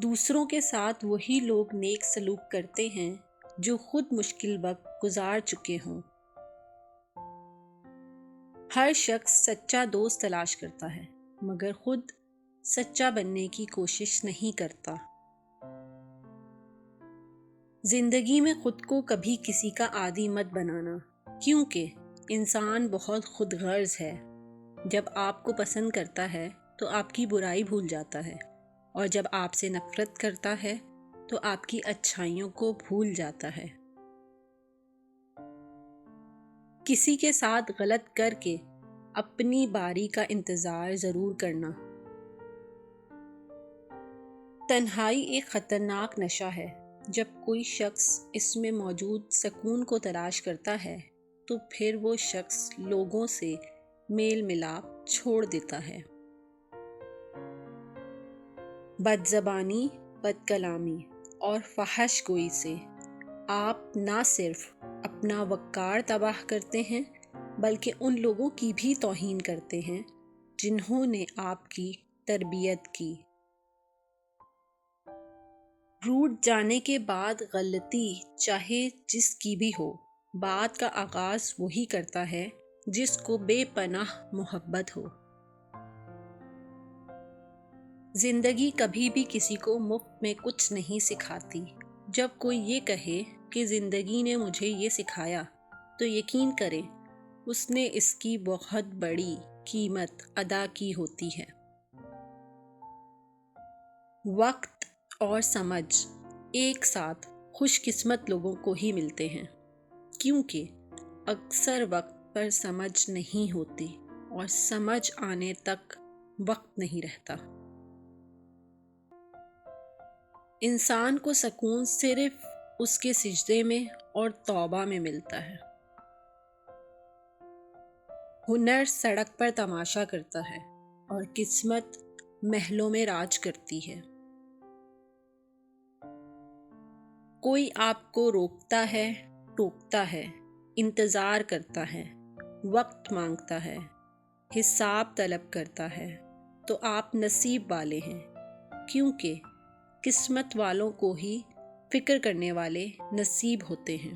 دوسروں کے ساتھ وہی لوگ نیک سلوک کرتے ہیں جو خود مشکل وقت گزار چکے ہوں۔ ہر شخص سچا دوست تلاش کرتا ہے مگر خود سچا بننے کی کوشش نہیں کرتا۔ زندگی میں خود کو کبھی کسی کا عادی مت بنانا، کیونکہ انسان بہت خود غرض ہے۔ جب آپ کو پسند کرتا ہے تو آپ کی برائی بھول جاتا ہے، اور جب آپ سے نفرت کرتا ہے تو آپ کی اچھائیوں کو بھول جاتا ہے۔ کسی کے ساتھ غلط کر کے اپنی باری کا انتظار ضرور کرنا۔ تنہائی ایک خطرناک نشہ ہے۔ جب کوئی شخص اس میں موجود سکون کو تلاش کرتا ہے تو پھر وہ شخص لوگوں سے میل ملاپ چھوڑ دیتا ہے۔ بد زبانی، بد کلامی اور فحش گوئی سے آپ نہ صرف اپنا وقار تباہ کرتے ہیں بلکہ ان لوگوں کی بھی توہین کرتے ہیں جنہوں نے آپ کی تربیت کی۔ روٹھ جانے کے بعد غلطی چاہے جس کی بھی ہو، بات کا آغاز وہی کرتا ہے جس کو بے پناہ محبت ہو۔ زندگی کبھی بھی کسی کو مفت میں کچھ نہیں سکھاتی۔ جب کوئی یہ کہے کہ زندگی نے مجھے یہ سکھایا تو یقین کریں اس نے اس کی بہت بڑی قیمت ادا کی ہوتی ہے۔ وقت اور سمجھ ایک ساتھ خوش قسمت لوگوں کو ہی ملتے ہیں، کیونکہ اکثر وقت پر سمجھ نہیں ہوتی اور سمجھ آنے تک وقت نہیں رہتا۔ انسان کو سکون صرف اس کے سجدے میں اور توبہ میں ملتا ہے۔ ہنر سڑک پر تماشا کرتا ہے اور قسمت محلوں میں راج کرتی ہے۔ کوئی آپ کو روکتا ہے، ٹوکتا ہے، انتظار کرتا ہے، وقت مانگتا ہے، حساب طلب کرتا ہے تو آپ نصیب والے ہیں، کیونکہ قسمت والوں کو ہی فکر کرنے والے نصیب ہوتے ہیں۔